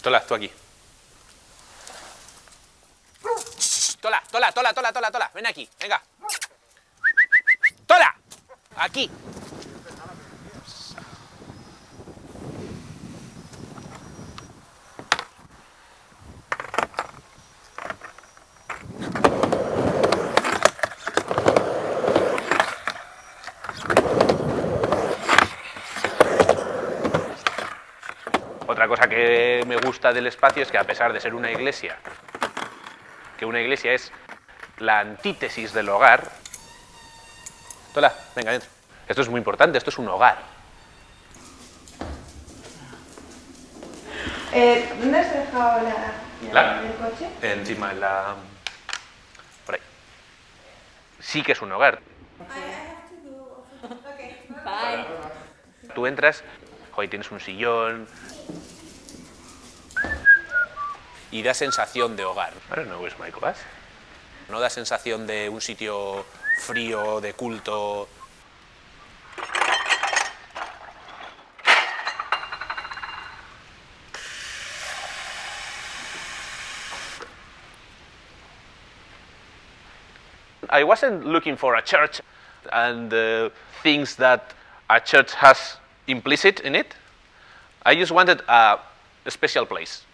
Tola, tú aquí. Tola, Tola, Tola, Tola, Tola, Tola. Ven aquí, venga. Tola, aquí. Otra cosa que me gusta del espacio es que, a pesar de ser una iglesia, que una iglesia es la antítesis del hogar. Tola, venga, dentro. Esto es muy importante, esto es un hogar. ¿Dónde has dejado el coche? Encima de la... por ahí. Sí que es un hogar. Bye. Tú entras, hoy tienes un sillón y da sensación de hogar. I don't know where's my glass. No da sensación de un sitio frío, de culto. I wasn't looking for a church and the things that a church has implicit in it. I just wanted a special place.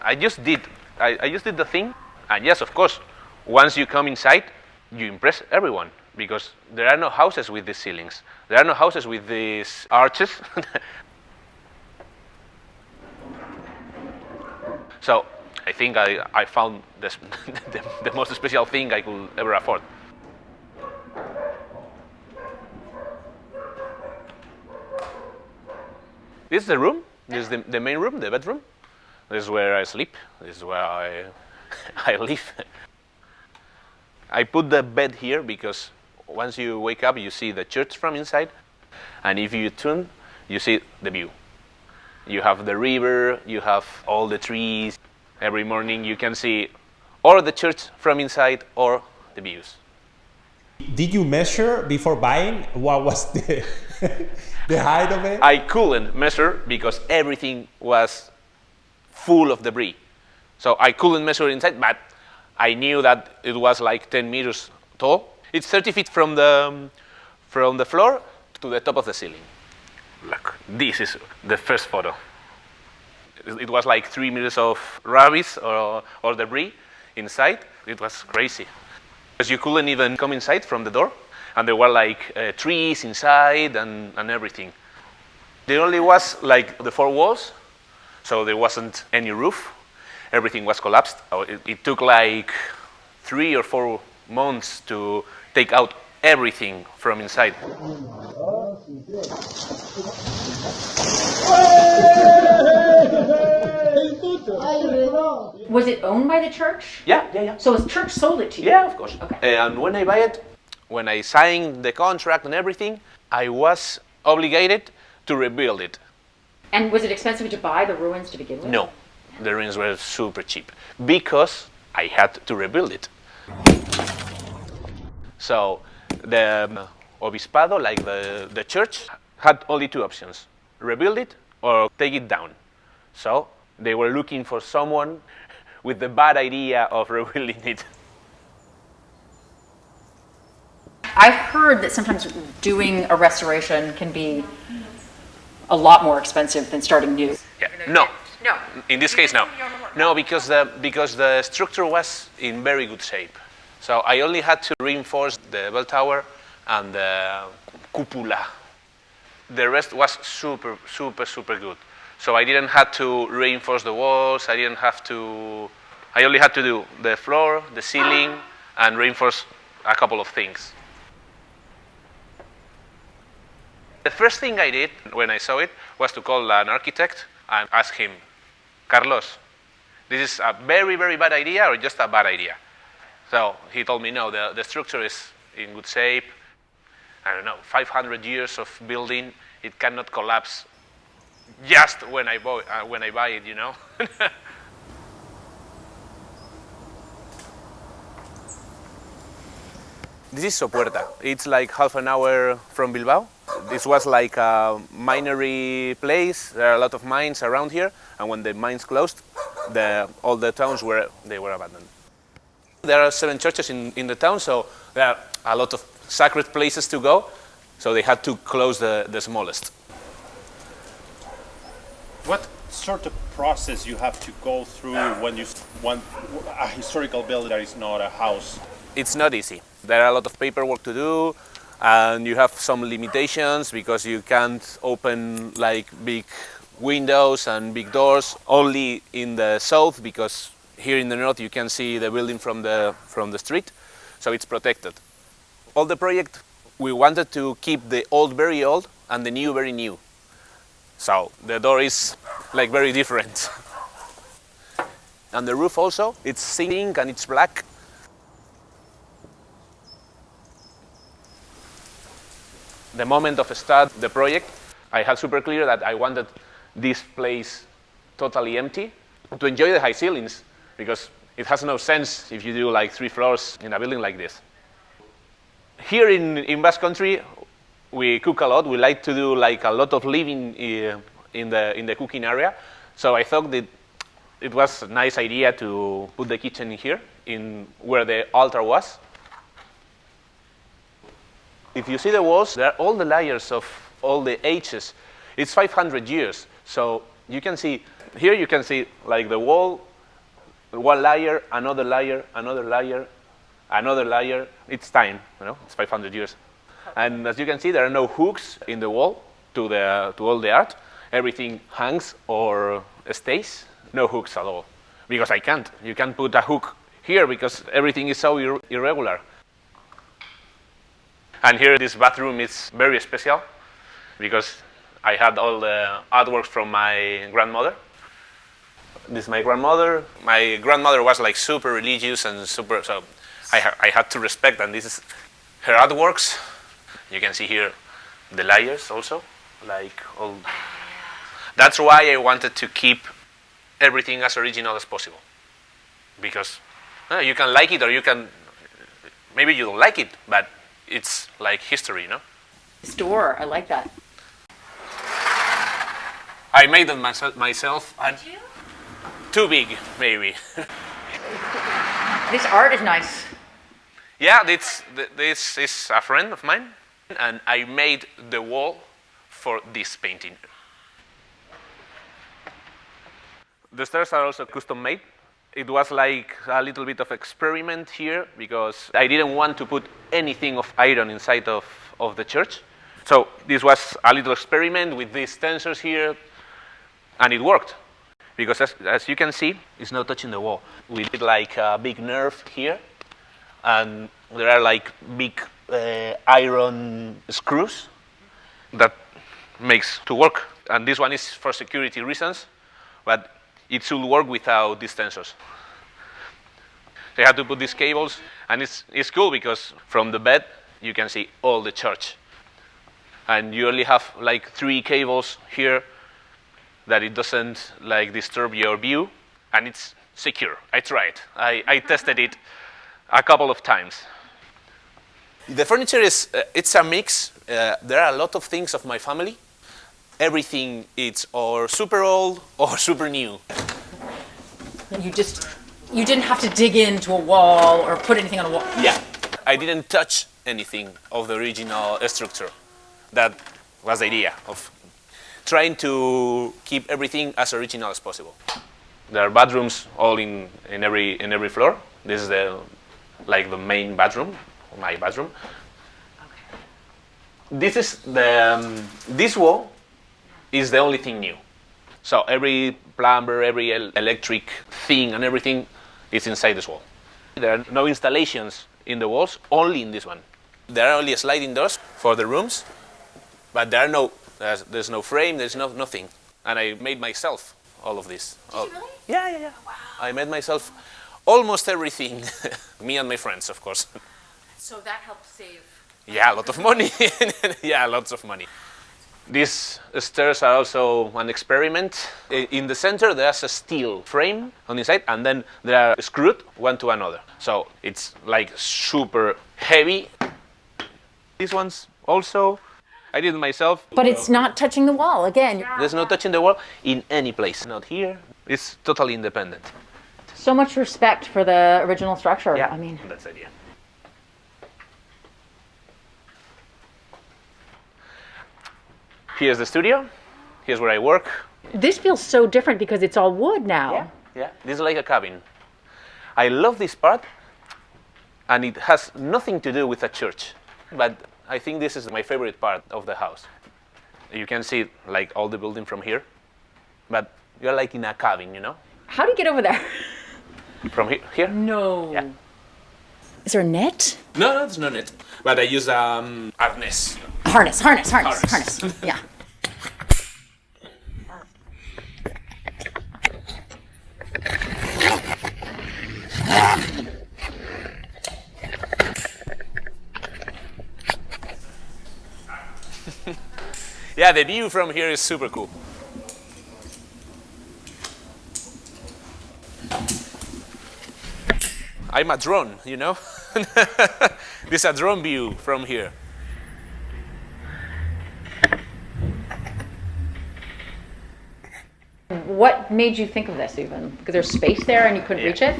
I just did the thing, and yes, of course, once you come inside, you impress everyone, because there are no houses with these ceilings. There are no houses with these arches. So I think I found this, the most special thing I could ever afford. This is the room. This is the main room, the bedroom. This is where I sleep. This is where I live. I put the bed here because once you wake up, you see the church from inside. And if you turn, you see the view. You have the river, you have all the trees. Every morning you can see or the church from inside or the views. Did you measure before buying? What was the the height of it? I couldn't measure because everything was full of debris. So I couldn't measure inside, but I knew that it was like 10 meters tall. It's 30 feet from the floor to the top of the ceiling. Look, this is the first photo. It was like 3 meters of rubbish or debris inside. It was crazy. Because you couldn't even come inside from the door, and there were like trees inside and everything. There only was like the 4 walls, so there wasn't any roof. Everything was collapsed. It took like 3 or 4 months to take out everything from inside. Was it owned by the church? Yeah. So the church sold it to you? Yeah, of course. Okay. And when I buy it, when I signed the contract and everything, I was obligated to rebuild it. And was it expensive to buy the ruins to begin with? No, the ruins were super cheap because I had to rebuild it. So the obispado, like the church, had only 2 options: rebuild it or take it down. So they were looking for someone with the bad idea of rebuilding it. I've heard that sometimes doing a restoration can be a lot more expensive than starting new. Yeah. No. In this case, no. No, because the structure was in very good shape. So I only had to reinforce the bell tower and the cupola. The rest was super good. So I didn't have to reinforce the walls. I only had to do the floor, the ceiling, and reinforce a couple of things. The first thing I did when I saw it was to call an architect and ask him, Carlos, this is a very, very bad idea or just a bad idea? So he told me, no, the structure is in good shape. I don't know, 500 years of building, it cannot collapse just when I buy it, you know? This is Sopuerta. It's like half an hour from Bilbao. This was like a minery place. There are a lot of mines around here, and when the mines closed, all the towns were abandoned. There are 7 churches in the town, so there are a lot of sacred places to go, so they had to close the smallest. What sort of process you have to go through when you want a historical building that is not a house? It's not easy. There are a lot of paperwork to do, and you have some limitations because you can't open like big windows and big doors only in the south, because here in the north you can see the building from the street, so it's protected. All the project, we wanted to keep the old very old and the new very new. So the door is like very different. And the roof also, it's zinc and it's black. The moment of start the project, I had super clear that I wanted this place totally empty to enjoy the high ceilings, because it has no sense if you do like 3 floors in a building like this. Here in Basque country, we cook a lot. We like to do like a lot of living in the cooking area. So I thought that it was a nice idea to put the kitchen in here, in where the altar was. If you see the walls, there are all the layers of all the ages. It's 500 years. So you can see, here you can see like the wall, one layer, another layer, another layer, another layer. It's time, it's 500 years. And as you can see, there are no hooks in the wall to all the art. Everything hangs or stays. No hooks at all, because I can't. You can't put a hook here because everything is so irregular. And here, this bathroom is very special because I had all the artworks from my grandmother. This is my grandmother. My grandmother was like super religious and super, so I had to respect, and this is her artworks. You can see here the layers also, like all. That's why I wanted to keep everything as original as possible, because you can like it or you can, maybe you don't like it, but it's like history, This door, I like that. I made them myself. And Did you? too big, maybe. This art is nice. Yeah, this is a friend of mine, and I made the wall for this painting. The stairs are also custom made. It was like a little bit of experiment here, because I didn't want to put anything of iron inside of the church. So this was a little experiment with these tensors here, and it worked. Because as you can see, it's not touching the wall. We did like a big nerve here, and there are like big iron screws that makes to work. And this one is for security reasons, but it should work without these tensors. They had to put these cables, and it's cool because from the bed you can see all the church. And you only have like 3 cables here that it doesn't like disturb your view, and it's secure. I tried. I tested it a couple of times. The furniture is it's a mix. There are a lot of things of my family. Everything is or super old or super new. You didn't have to dig into a wall or put anything on a wall. Yeah, I didn't touch anything of the original structure. That was the idea of trying to keep everything as original as possible. There are bathrooms all in every floor. This is the main bathroom, my bathroom. Okay. This is this wall is the only thing new. So every plumber, every electric thing and everything is inside this wall. There are no installations in the walls, only in this one. There are only sliding doors for the rooms, but there's no frame, there's nothing. And I made myself all of this. Did you really? Yeah. Wow. I made myself almost everything. Me and my friends, of course. So that helped save. Yeah, a lot of money. Yeah, lots of money. These stairs are also an experiment. In the center, there's a steel frame on the side, and then they are screwed one to another. So it's like super heavy, These ones also, I did it myself. But it's not touching the wall, again. There's no touching the wall in any place. Not here. It's totally independent. So much respect for the original structure. Yeah, I mean, that's it, yeah. Here's the studio. Here's where I work. this feels so different because it's all wood now. Yeah. This is like a cabin. I love this part, and it has nothing to do with a church. But I think this is my favorite part of the house. You can see like all the building from here, but you're like in a cabin, you know? How do you get over there? From here? No. Yeah. Is there a net? No, there's no net. But I use harness. Harness. Yeah. Yeah, the view from here is super cool. I'm a drone, you know? This is a drone view from here. What made you think of this even? Because there's space there and you couldn't reach it?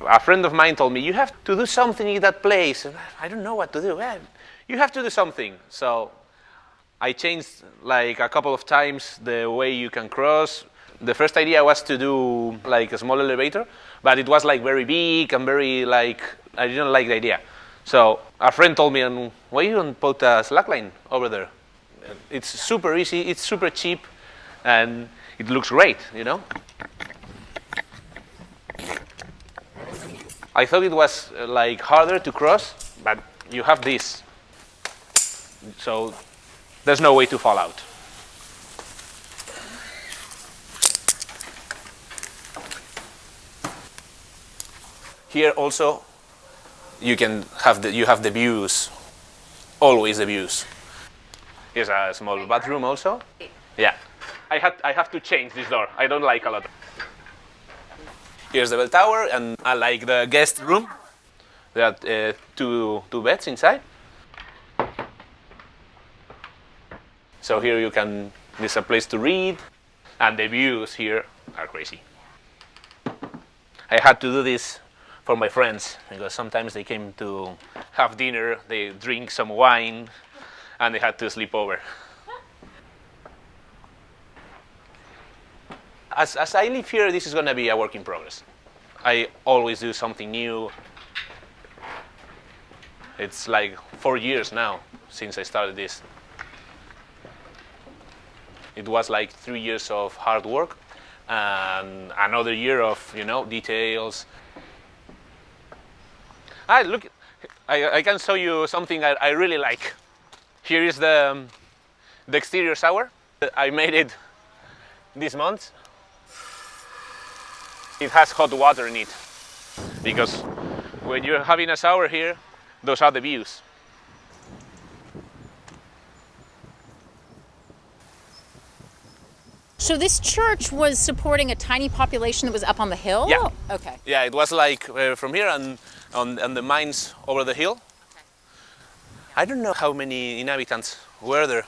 A friend of mine told me, you have to do something in that place. And I don't know what to do. Well, you have to do something. So I changed like a couple of times the way you can cross. The first idea was to do like a small elevator, but it was like very big and very like, I didn't like the idea. So a friend told me, why you don't put a slackline over there? It's super easy, it's super cheap, and it looks great, you know? I thought it was like harder to cross, but you have this. So there's no way to fall out. Here also, you have the views, always the views. Here's a small bathroom also. Yeah, I have to change this door. I don't like a lot. Here's the bell tower, and I like the guest room. There are two beds inside. So here you can. There's a place to read, and the views here are crazy. I had to do this for my friends, because sometimes they came to have dinner, they drink some wine, and they had to sleep over. As I live here, this is going to be a work in progress. I always do something new. It's like 4 years now since I started this. It was like 3 years of hard work and another year of, details. Look, I can show you something I really like. Here is the exterior shower. I made it this month. It has hot water in it, because when you're having a shower here, those are the views. So this church was supporting a tiny population that was up on the hill? Yeah. Okay. Yeah, it was like from here and on the mines over the hill. Okay. I don't know how many inhabitants were there,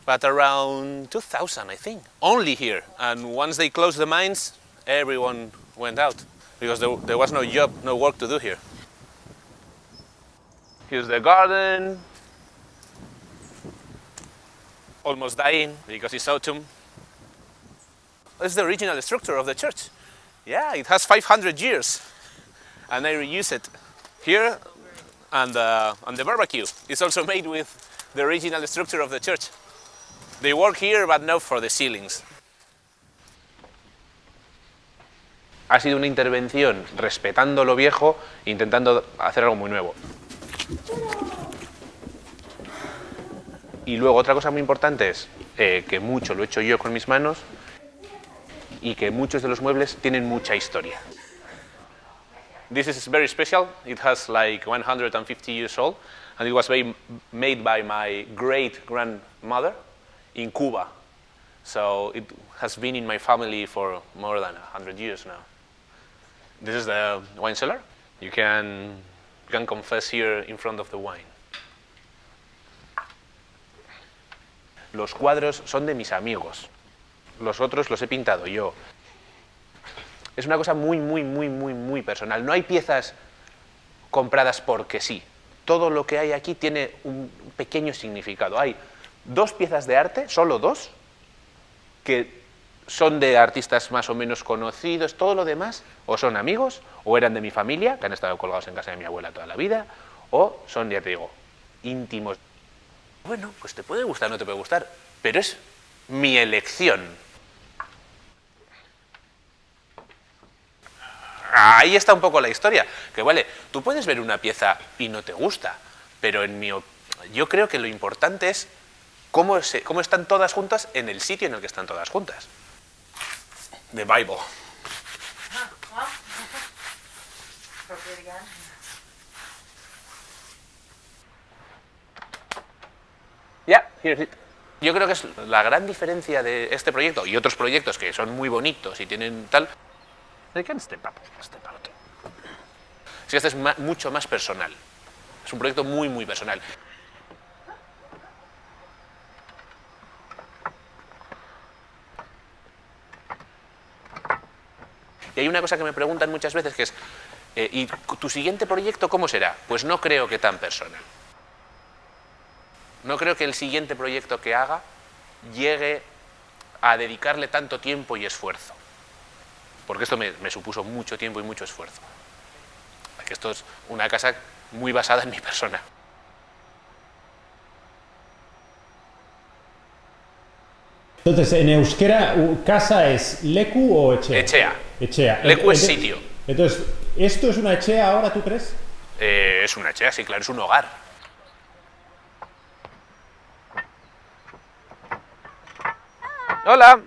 but around 2,000, I think, only here. And once they closed the mines, everyone went out, because there was no job, no work to do here. Here's the garden. Almost dying because it's autumn. It's the original structure of the church. Yeah, it has 500 years, and I reuse it here. And the barbecue is also made with the original structure of the church. They work here, but not for the ceilings. Ha sido una intervención respetando lo viejo, intentando hacer algo muy nuevo. Y luego otra cosa muy importante es que mucho lo he hecho yo con mis manos y que muchos de los muebles tienen mucha historia. This is very special. It has like 150 years old, and it was made by my great-grandmother in Cuba. So it has been in my family for more than 100 years now. This is the wine cellar. You can confess here in front of the wine. Los cuadros son de mis amigos. Los otros los he pintado yo. Es una cosa muy personal. No hay piezas compradas porque sí. Todo lo que hay aquí tiene un pequeño significado. Hay 2 piezas de arte, solo 2, que son de artistas más o menos conocidos. Todo lo demás o son amigos, o eran de mi familia, que han estado colgados en casa de mi abuela toda la vida, o son, ya te digo, íntimos. Bueno, pues te puede gustar o no te puede gustar, pero es mi elección. Ahí está un poco la historia, que vale, tú puedes ver una pieza y no te gusta, pero yo creo que lo importante es cómo están todas juntas en el sitio en el que están todas juntas. The Bible. Yeah, here's it. Yo creo que es la gran diferencia de este proyecto y otros proyectos que son muy bonitos y tienen tal. They can step up, step out. Es que este es mucho más personal. Es un proyecto muy personal. Y hay una cosa que me preguntan muchas veces que es, ¿y tu siguiente proyecto cómo será? Pues no creo que tan personal. No creo que el siguiente proyecto que haga llegue a dedicarle tanto tiempo y esfuerzo. Porque esto me supuso mucho tiempo y mucho esfuerzo. Que esto es una casa muy basada en mi persona. Entonces, en euskera, ¿casa es leku o echea? Echea. Echea. Leku es sitio. Entonces, ¿esto es una echea ahora, tú crees? Es una echea, sí, claro, es un hogar. Hola.